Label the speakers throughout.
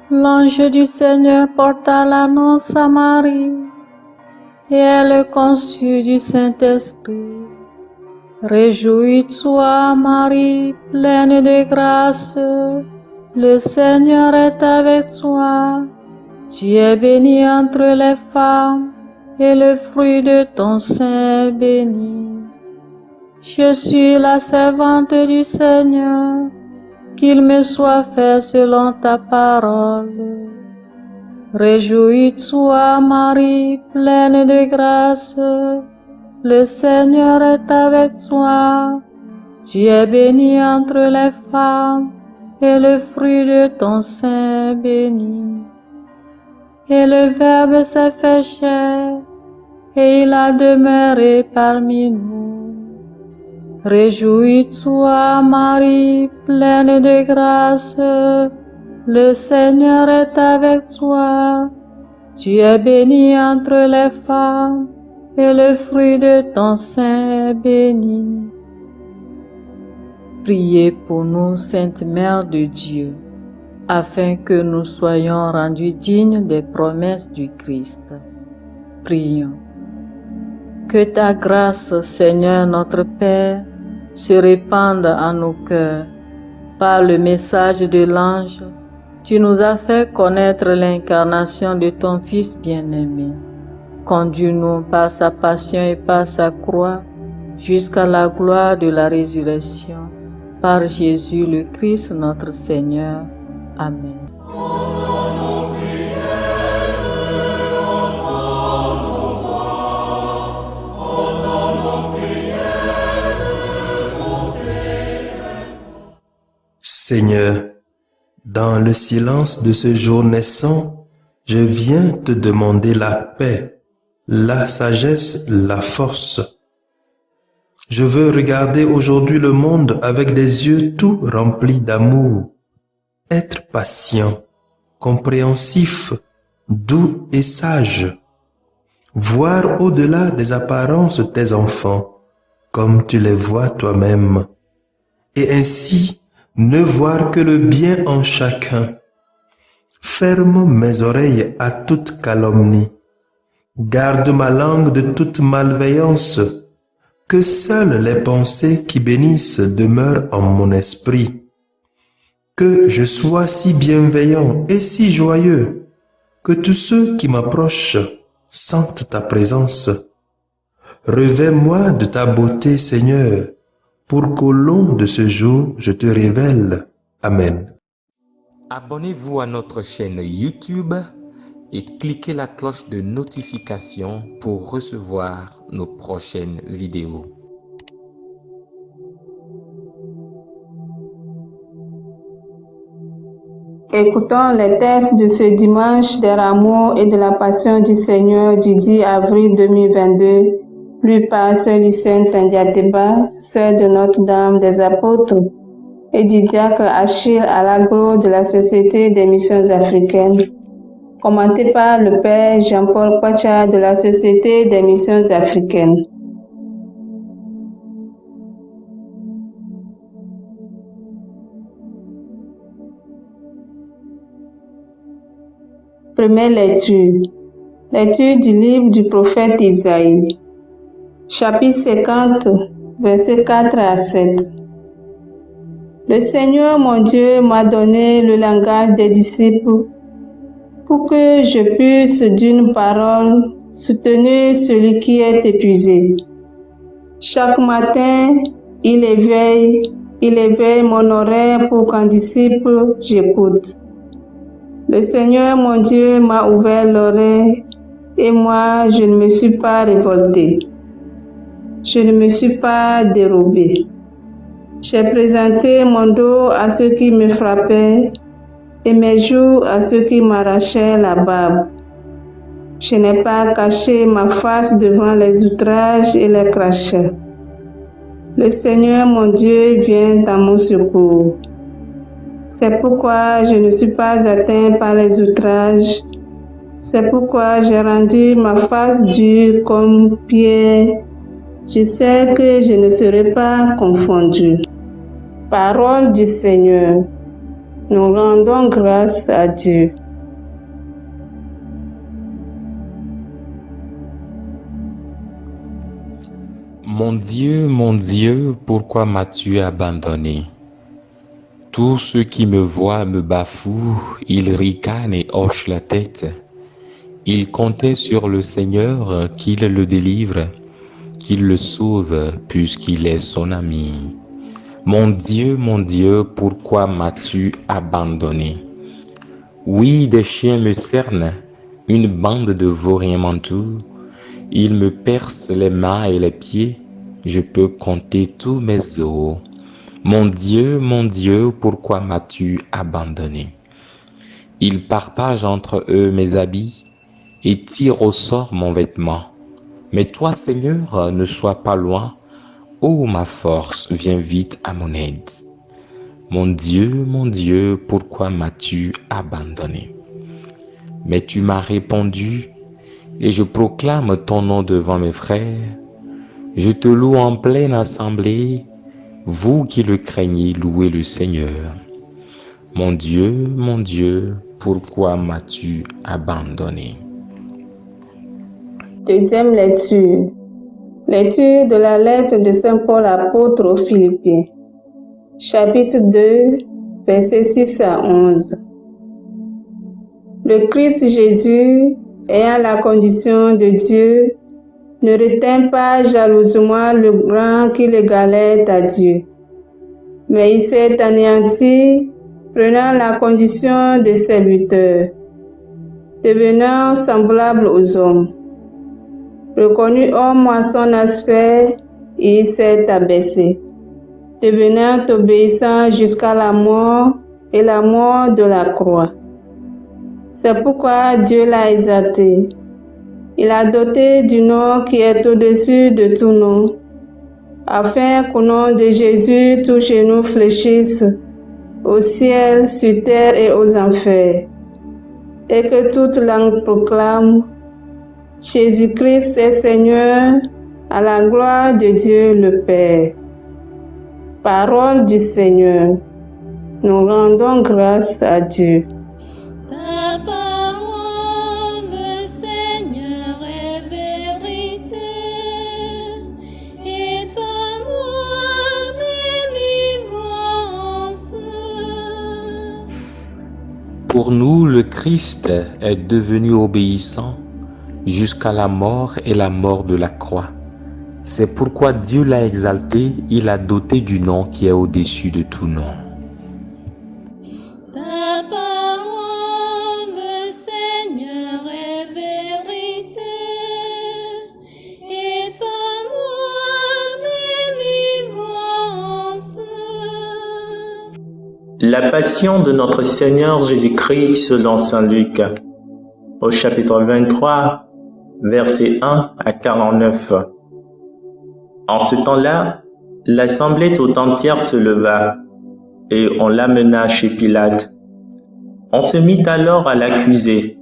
Speaker 1: L'ange du Seigneur porta l'annonce à Marie, et elle conçut du Saint-Esprit. Réjouis-toi, Marie, pleine de grâce, le Seigneur est avec toi. Tu es bénie entre les femmes, et le fruit de ton sein est béni. Je suis la servante du Seigneur, qu'il me soit fait selon ta parole. Réjouis-toi, Marie, pleine de grâce, le Seigneur est avec toi. Tu es bénie entre les femmes, et le fruit de ton sein est béni. Et le Verbe s'est fait chair, et il a demeuré parmi nous. Réjouis-toi, Marie, pleine de grâce, le Seigneur est avec toi. Tu es bénie entre les femmes, et le fruit de ton sein est béni. Priez pour nous, Sainte Mère de Dieu, afin que nous soyons rendus dignes des promesses du Christ. Prions. Que ta grâce, Seigneur notre Père, se répande en nos cœurs. Par le message de l'ange, tu nous as fait connaître l'incarnation de ton Fils bien-aimé. Conduis-nous par sa passion et par sa croix jusqu'à la gloire de la résurrection. Par Jésus le Christ notre Seigneur. Amen.
Speaker 2: Seigneur, dans le silence de ce jour naissant, je viens te demander la paix, la sagesse, la force. Je veux regarder aujourd'hui le monde avec des yeux tout remplis d'amour, être patient, compréhensif, doux et sage, voir au-delà des apparences tes enfants, comme tu les vois toi-même, et ainsi ne voir que le bien en chacun. Ferme mes oreilles à toute calomnie, garde ma langue de toute malveillance, que seules les pensées qui bénissent demeurent en mon esprit. Que je sois si bienveillant et si joyeux, que tous ceux qui m'approchent sentent ta présence. Revêts-moi de ta beauté, Seigneur, pour qu'au long de ce jour, je te révèle. Amen.
Speaker 3: Abonnez-vous à notre chaîne YouTube et cliquez la cloche de notification pour recevoir nos prochaines vidéos.
Speaker 4: Écoutons les textes de ce dimanche des Rameaux et de la Passion du Seigneur du 10 avril 2022, lu par Sœur Lucienne Tandiateba, sœur de Notre-Dame des Apôtres, et du diacre Achille Alagro de la Société des Missions Africaines, commenté par le Père Jean-Paul Kwacha de la Société des Missions Africaines. Première lecture. Lecture du livre du prophète Isaïe. Chapitre 50, versets 4 à 7. Le Seigneur mon Dieu m'a donné le langage des disciples pour que je puisse d'une parole soutenir celui qui est épuisé. Chaque matin, il éveille mon oreille pour qu'en disciple j'écoute. Le Seigneur mon Dieu m'a ouvert l'oreille et moi je ne me suis pas révolté. Je ne me suis pas dérobé. J'ai présenté mon dos à ceux qui me frappaient et mes joues à ceux qui m'arrachaient la barbe. Je n'ai pas caché ma face devant les outrages et les crachats. Le Seigneur mon Dieu vient à mon secours. C'est pourquoi je ne suis pas atteint par les outrages. C'est pourquoi j'ai rendu ma face dure comme pierre. Je sais que je ne serai pas confondu. Parole du Seigneur. Nous rendons grâce à Dieu.
Speaker 3: Mon Dieu, pourquoi m'as-tu abandonné? Tous ceux qui me voient me bafouent, ils ricanent et hochent la tête. Ils comptaient sur le Seigneur qu'il le délivre, qu'il le sauve, puisqu'il est son ami. Mon Dieu, pourquoi m'as-tu abandonné? Oui, des chiens me cernent, une bande de vauriens m'entoure. Ils me percent les mains et les pieds, je peux compter tous mes os. Mon Dieu, pourquoi m'as-tu abandonné? Ils partagent entre eux mes habits et tirent au sort mon vêtement. Mais toi, Seigneur, ne sois pas loin. Ô ma force, viens vite à mon aide. Mon Dieu, pourquoi m'as-tu abandonné? Mais tu m'as répondu, et je proclame ton nom devant mes frères. Je te loue en pleine assemblée. Vous qui le craignez, louez le Seigneur. Mon Dieu, pourquoi m'as-tu abandonné?
Speaker 4: Deuxième lecture. Lecture de la lettre de Saint Paul apôtre aux Philippiens. Chapitre 2, versets 6 à 11. Le Christ Jésus, ayant la condition de Dieu, ne retint pas jalousement le rang qu'il égalait à Dieu, mais il s'est anéanti, prenant la condition de serviteur, devenant semblable aux hommes. Reconnu homme à son aspect, il s'est abaissé, devenant obéissant jusqu'à la mort et la mort de la croix. C'est pourquoi Dieu l'a exalté. Il l'a doté du nom qui est au-dessus de tout nom, afin qu'au nom de Jésus, tout genou fléchisse, au ciel, sur terre et aux enfers, et que toute langue proclame: Jésus-Christ est Seigneur, à la gloire de Dieu le Père. Parole du Seigneur. Nous rendons grâce à Dieu.
Speaker 5: Ta parole, Seigneur, est vérité, et ta loi délivrance.
Speaker 3: Pour nous, le Christ est devenu obéissant jusqu'à la mort et la mort de la croix. C'est pourquoi Dieu l'a exalté, il l'a doté du nom qui est au-dessus de tout nom.
Speaker 5: Ta parole, Seigneur, est vérité, et ta loi délivrance.
Speaker 6: La passion de notre Seigneur Jésus-Christ selon saint Luc, au chapitre 23, versets 1 à 49. En ce temps-là, l'assemblée tout entière se leva, et on l'amena chez Pilate. On se mit alors à l'accuser.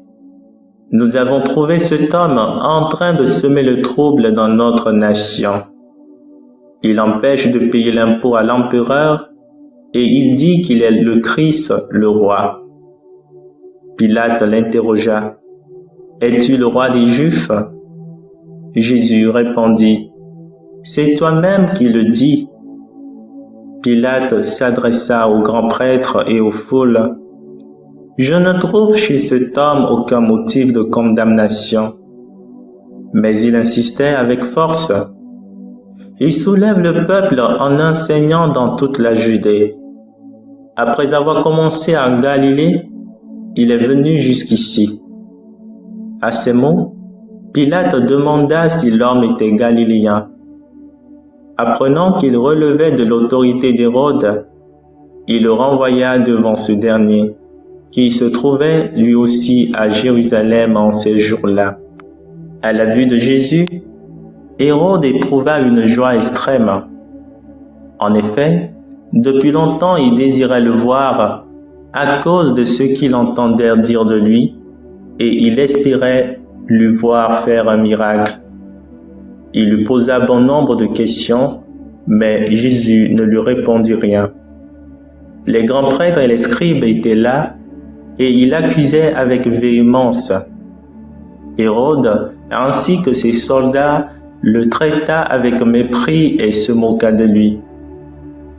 Speaker 6: Nous avons trouvé cet homme en train de semer le trouble dans notre nation. Il empêche de payer l'impôt à l'empereur, et il dit qu'il est le Christ, le roi. Pilate l'interrogea. « Es-tu le roi des Juifs ?» Jésus répondit. « C'est toi-même qui le dis. » Pilate s'adressa aux grands prêtres et aux foules. « Je ne trouve chez cet homme aucun motif de condamnation. » Mais il insistait avec force. « Il soulève le peuple en enseignant dans toute la Judée. Après avoir commencé en Galilée, il est venu jusqu'ici. » À ces mots, Pilate demanda si l'homme était galiléen. Apprenant qu'il relevait de l'autorité d'Hérode, il le renvoya devant ce dernier, qui se trouvait lui aussi à Jérusalem en ces jours-là. À la vue de Jésus, Hérode éprouva une joie extrême. En effet, depuis longtemps il désirait le voir à cause de ce qu'il entendait dire de lui, et il espérait lui voir faire un miracle. Il lui posa bon nombre de questions, mais Jésus ne lui répondit rien. Les grands prêtres et les scribes étaient là et ils l'accusaient avec véhémence. Hérode, ainsi que ses soldats, le traita avec mépris et se moqua de lui.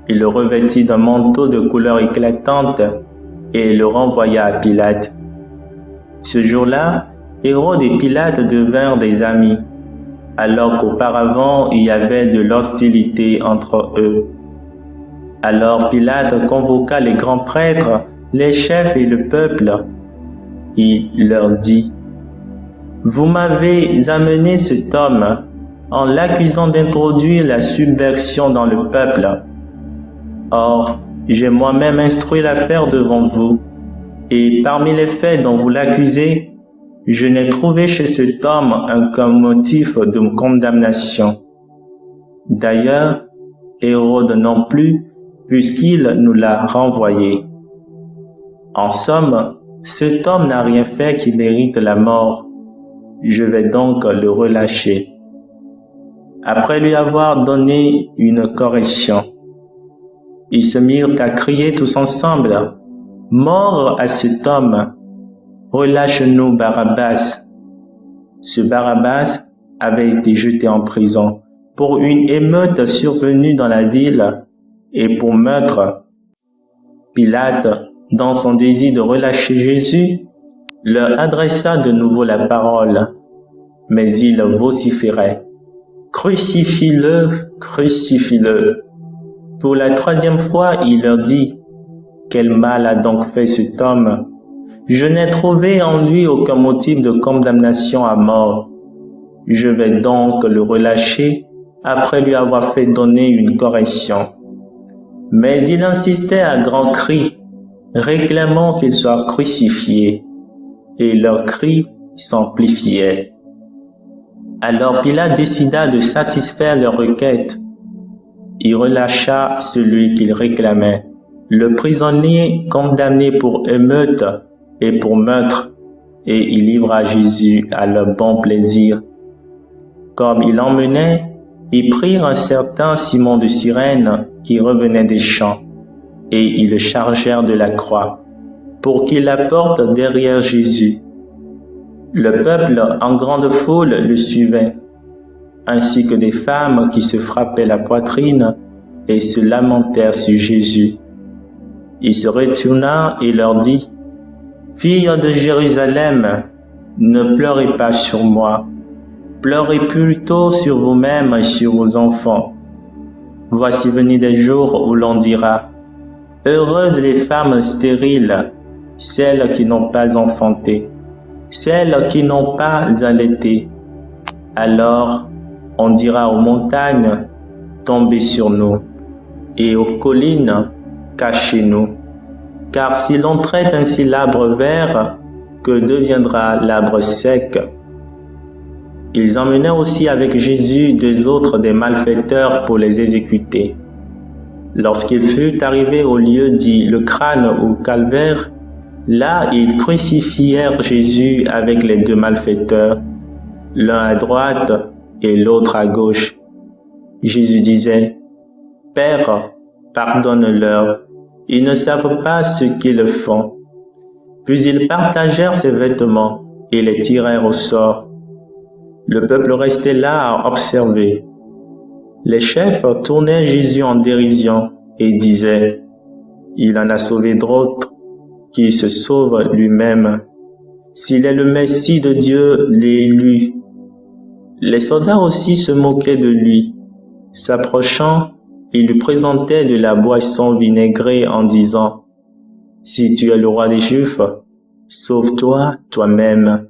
Speaker 6: Il le revêtit d'un manteau de couleur éclatante et le renvoya à Pilate. Ce jour-là, Hérode et Pilate devinrent des amis, alors qu'auparavant il y avait de l'hostilité entre eux. Alors Pilate convoqua les grands prêtres, les chefs et le peuple. Il leur dit: « Vous m'avez amené cet homme en l'accusant d'introduire la subversion dans le peuple. Or, j'ai moi-même instruit l'affaire devant vous, et parmi les faits dont vous l'accusez, je n'ai trouvé chez cet homme aucun motif de condamnation. D'ailleurs, Hérode non plus, puisqu'il nous l'a renvoyé. En somme, cet homme n'a rien fait qui mérite la mort. Je vais donc le relâcher. » Après lui avoir donné une correction, ils se mirent à crier tous ensemble: « Mort à cet homme! Relâche-nous Barabbas !» Ce Barabbas avait été jeté en prison pour une émeute survenue dans la ville et pour meurtre. Pilate, dans son désir de relâcher Jésus, leur adressa de nouveau la parole, mais ils vociféraient: « Crucifie-le, crucifie-le !» Pour la troisième fois, il leur dit: « Quel mal a donc fait cet homme? Je n'ai trouvé en lui aucun motif de condamnation à mort. Je vais donc le relâcher après lui avoir fait donner une correction. » Mais il insistait à grands cris, réclamant qu'il soit crucifié, et leurs cris s'amplifiaient. Alors Pilate décida de satisfaire leur requête. Il relâcha celui qu'il réclamait, le prisonnier condamné pour émeute et pour meurtre, et il livra Jésus à leur bon plaisir. Comme il l'emmenait, ils prirent un certain Simon de Cyrène qui revenait des champs, et ils le chargèrent de la croix, pour qu'il la porte derrière Jésus. Le peuple en grande foule le suivait, ainsi que des femmes qui se frappaient la poitrine et se lamentèrent sur Jésus. Il se retourna et leur dit: « Filles de Jérusalem, ne pleurez pas sur moi, pleurez plutôt sur vous-mêmes et sur vos enfants. Voici venir des jours où l'on dira: heureuses les femmes stériles, celles qui n'ont pas enfanté, celles qui n'ont pas allaité. Alors on dira aux montagnes: tombez sur nous, et aux collines: cachez-nous. Car si l'on traite ainsi l'arbre vert, que deviendra l'arbre sec? » Ils emmenèrent aussi avec Jésus des autres des malfaiteurs pour les exécuter. Lorsqu'ils furent arrivés au lieu dit le crâne ou calvaire, là ils crucifièrent Jésus avec les deux malfaiteurs, l'un à droite et l'autre à gauche. Jésus disait: « Père, pardonne-leur, ils ne savent pas ce qu'ils font. » Puis ils partagèrent ses vêtements et les tirèrent au sort. Le peuple restait là à observer. Les chefs tournaient Jésus en dérision et disaient: « Il en a sauvé d'autres, qu'il se sauve lui-même, s'il est le Messie de Dieu, l'élu. » Les soldats aussi se moquaient de lui. S'approchant, ils lui présentaient de la boisson vinaigrée en disant: « Si tu es le roi des Juifs, sauve-toi toi-même. »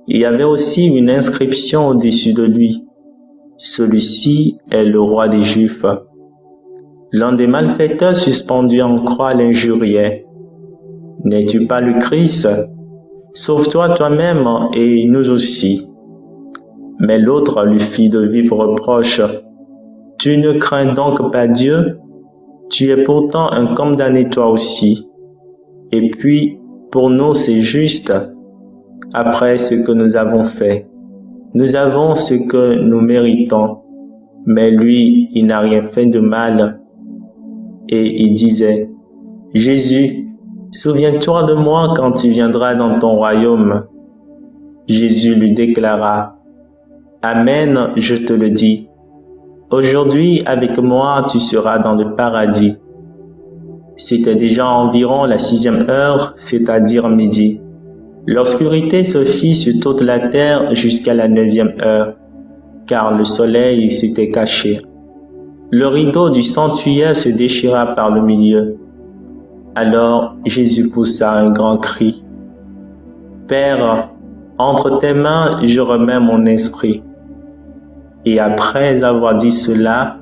Speaker 6: Il y avait aussi une inscription au-dessus de lui: « Celui-ci est le roi des Juifs. » L'un des malfaiteurs suspendus en croix l'injuriait: « N'es-tu pas le Christ? Sauve-toi toi-même et nous aussi. » Mais l'autre lui fit de vifs reproches: « Tu ne crains donc pas Dieu? Tu es pourtant un condamné toi aussi. Et puis, pour nous c'est juste, après ce que nous avons fait. Nous avons ce que nous méritons, mais lui, il n'a rien fait de mal. » Et il disait: Jésus, souviens-toi de moi quand tu viendras dans ton royaume. Jésus lui déclara, Amen, je te le dis. Aujourd'hui, avec moi, tu seras dans le paradis. C'était déjà environ la 6e heure, c'est-à-dire midi. L'obscurité se fit sur toute la terre jusqu'à la 9e heure, car le soleil s'était caché. Le rideau du sanctuaire se déchira par le milieu. Alors Jésus poussa un grand cri. Père, entre tes mains, je remets mon esprit. Et après avoir dit cela,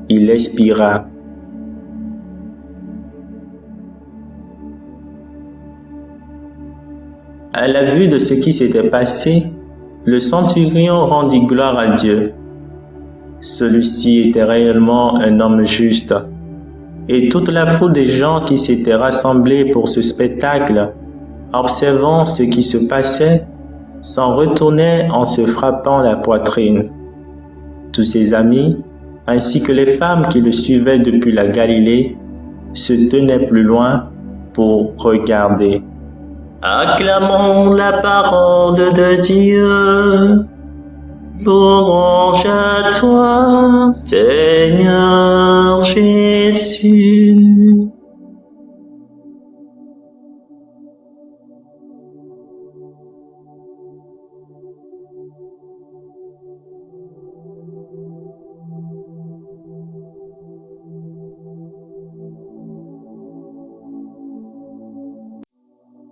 Speaker 6: il expira. À la vue de ce qui s'était passé, le centurion rendit gloire à Dieu. Celui-ci était réellement un homme juste. Et toute la foule des gens qui s'étaient rassemblés pour ce spectacle, observant ce qui se passait, s'en retournaient en se frappant la poitrine. Tous ses amis, ainsi que les femmes qui le suivaient depuis la Galilée, se tenaient plus loin pour regarder. Acclamons la parole de Dieu. Louange à toi, Seigneur Jésus.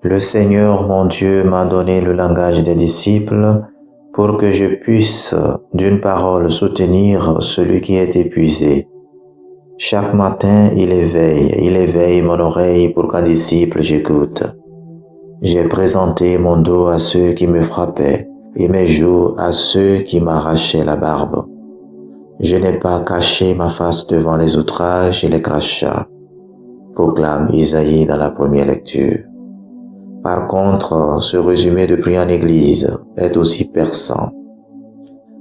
Speaker 7: Le Seigneur mon Dieu m'a donné le langage des disciples pour que je puisse d'une parole soutenir celui qui est épuisé. Chaque matin, il éveille mon oreille pour qu'un disciple j'écoute. J'ai présenté mon dos à ceux qui me frappaient et mes joues à ceux qui m'arrachaient la barbe. Je n'ai pas caché ma face devant les outrages et les crachats, proclame Isaïe dans la première lecture. Par contre, ce résumé de prière en église est aussi perçant.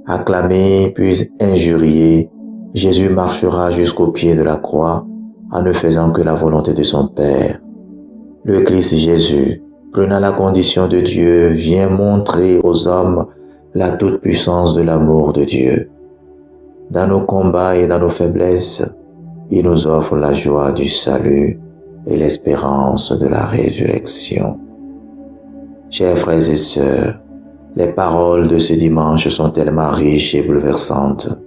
Speaker 7: Acclamé puis injurié, Jésus marchera jusqu'au pied de la croix en ne faisant que la volonté de son Père. Le Christ Jésus, prenant la condition de Dieu, vient montrer aux hommes la toute-puissance de l'amour de Dieu. Dans nos combats et dans nos faiblesses, il nous offre la joie du salut et l'espérance de la résurrection. Chers frères et sœurs, les paroles de ce dimanche sont tellement riches et bouleversantes.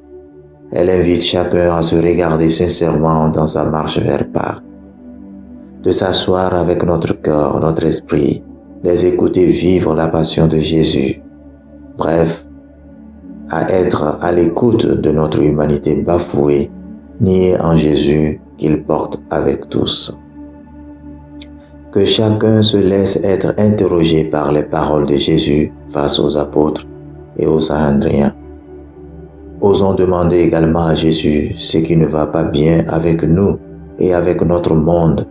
Speaker 7: Elles invitent chacun à se regarder sincèrement dans sa marche vers Pâques, de s'asseoir avec notre cœur, notre esprit, les écouter vivre la passion de Jésus. Bref, à être à l'écoute de notre humanité bafouée, niée en Jésus qu'il porte avec tous. Que chacun se laisse être interrogé par les paroles de Jésus face aux apôtres et aux Sanhedriens. Osons demander également à Jésus ce qui ne va pas bien avec nous et avec notre monde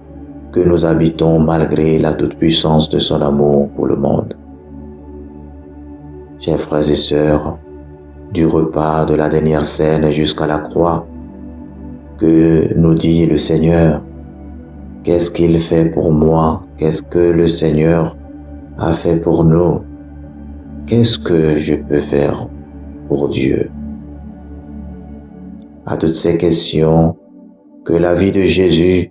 Speaker 7: que nous habitons malgré la toute-puissance de son amour pour le monde. Chers frères et sœurs, du repas de la dernière scène jusqu'à la croix, que nous dit le Seigneur? Qu'est-ce qu'il fait pour moi? Qu'est-ce que le Seigneur a fait pour nous? Qu'est-ce que je peux faire pour Dieu? À toutes ces questions, que la vie de Jésus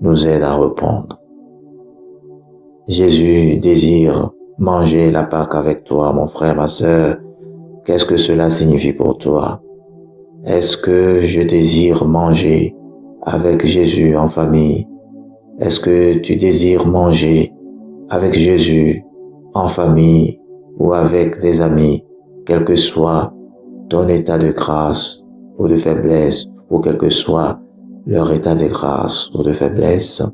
Speaker 7: nous aide à répondre. Jésus désire manger la Pâque avec toi, mon frère, ma sœur. Qu'est-ce que cela signifie pour toi? Est-ce que je désire manger avec Jésus en famille? Est-ce que tu désires manger avec Jésus en famille ou avec des amis, quel que soit ton état de grâce ou de faiblesse, ou quel que soit leur état de grâce ou de faiblesse?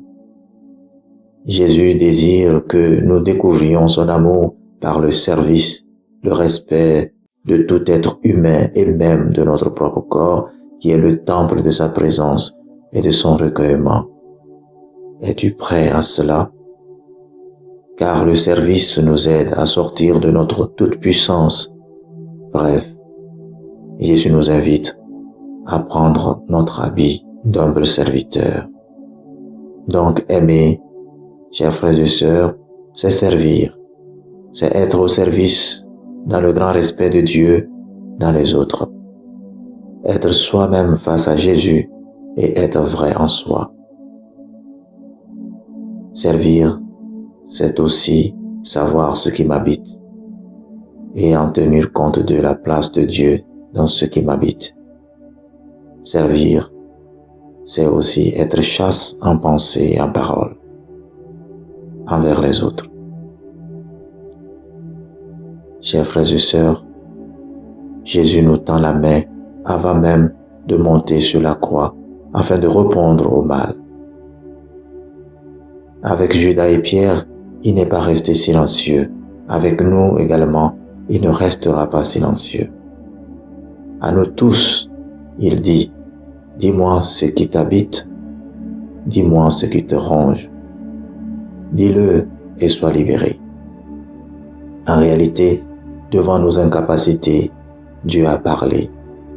Speaker 7: Jésus désire que nous découvrions son amour par le service, le respect de tout être humain et même de notre propre corps qui est le temple de sa présence et de son recueillement. Es-tu prêt à cela? Car le service nous aide à sortir de notre toute-puissance. Bref, Jésus nous invite à prendre notre habit d'humble serviteur. Donc aimer, chers frères et sœurs, c'est servir, c'est être au service dans le grand respect de Dieu dans les autres. Être soi-même face à Jésus et être vrai en soi. Servir, c'est aussi savoir ce qui m'habite et en tenir compte de la place de Dieu dans ce qui m'habite. Servir, c'est aussi être chaste en pensée et en parole envers les autres. Chers frères et sœurs, Jésus nous tend la main avant même de monter sur la croix afin de répondre au mal. Avec Judas et Pierre, il n'est pas resté silencieux. Avec nous également, il ne restera pas silencieux. À nous tous, il dit, « Dis-moi ce qui t'habite, dis-moi ce qui te ronge. Dis-le et sois libéré. » En réalité, devant nos incapacités, Dieu a parlé.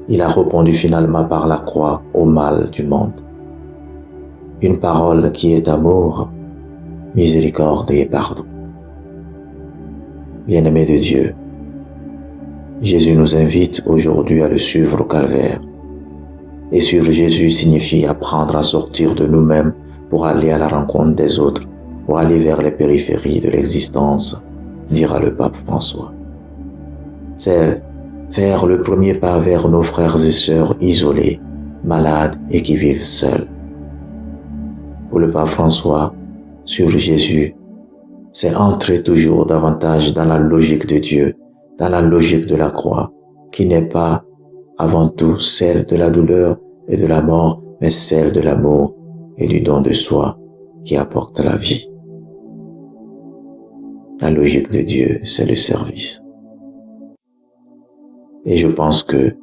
Speaker 7: Il a répondu finalement par la croix au mal du monde. Une parole qui est amour, miséricorde et pardon. Bien-aimés de Dieu, Jésus nous invite aujourd'hui à le suivre au calvaire. Et suivre Jésus signifie apprendre à sortir de nous-mêmes pour aller à la rencontre des autres, pour aller vers les périphéries de l'existence, dira le pape François. C'est faire le premier pas vers nos frères et sœurs isolés, malades et qui vivent seuls. Pour le pape François, suivre Jésus, c'est entrer toujours davantage dans la logique de Dieu, dans la logique de la croix, qui n'est pas avant tout celle de la douleur et de la mort, mais celle de l'amour et du don de soi qui apporte la vie. La logique de Dieu, c'est le service. Et je pense que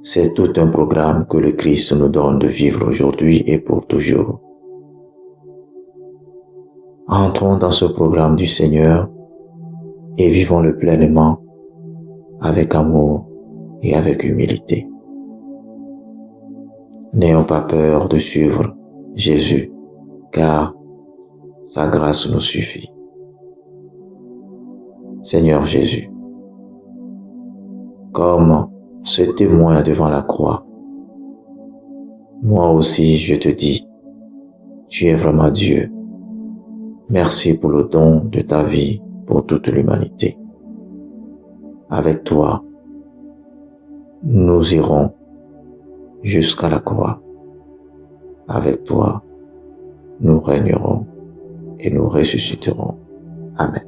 Speaker 7: c'est tout un programme que le Christ nous donne de vivre aujourd'hui et pour toujours. Entrons dans ce programme du Seigneur et vivons-le pleinement avec amour et avec humilité. N'ayons pas peur de suivre Jésus, car sa grâce nous suffit. Seigneur Jésus, comme ce témoin devant la croix, moi aussi je te dis, tu es vraiment Dieu. Merci pour le don de ta vie pour toute l'humanité. Avec toi, nous irons jusqu'à la croix. Avec toi, nous régnerons et nous ressusciterons. Amen.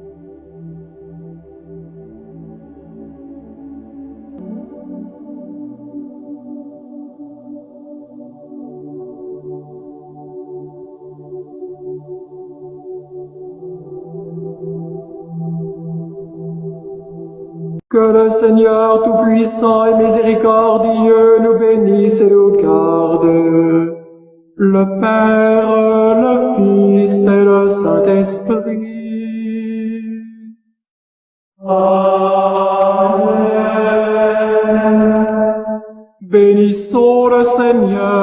Speaker 8: Que le Seigneur Tout-Puissant et Miséricordieux nous bénisse et nous garde, le Père, le Fils et le Saint-Esprit. Amen. Bénissons le Seigneur.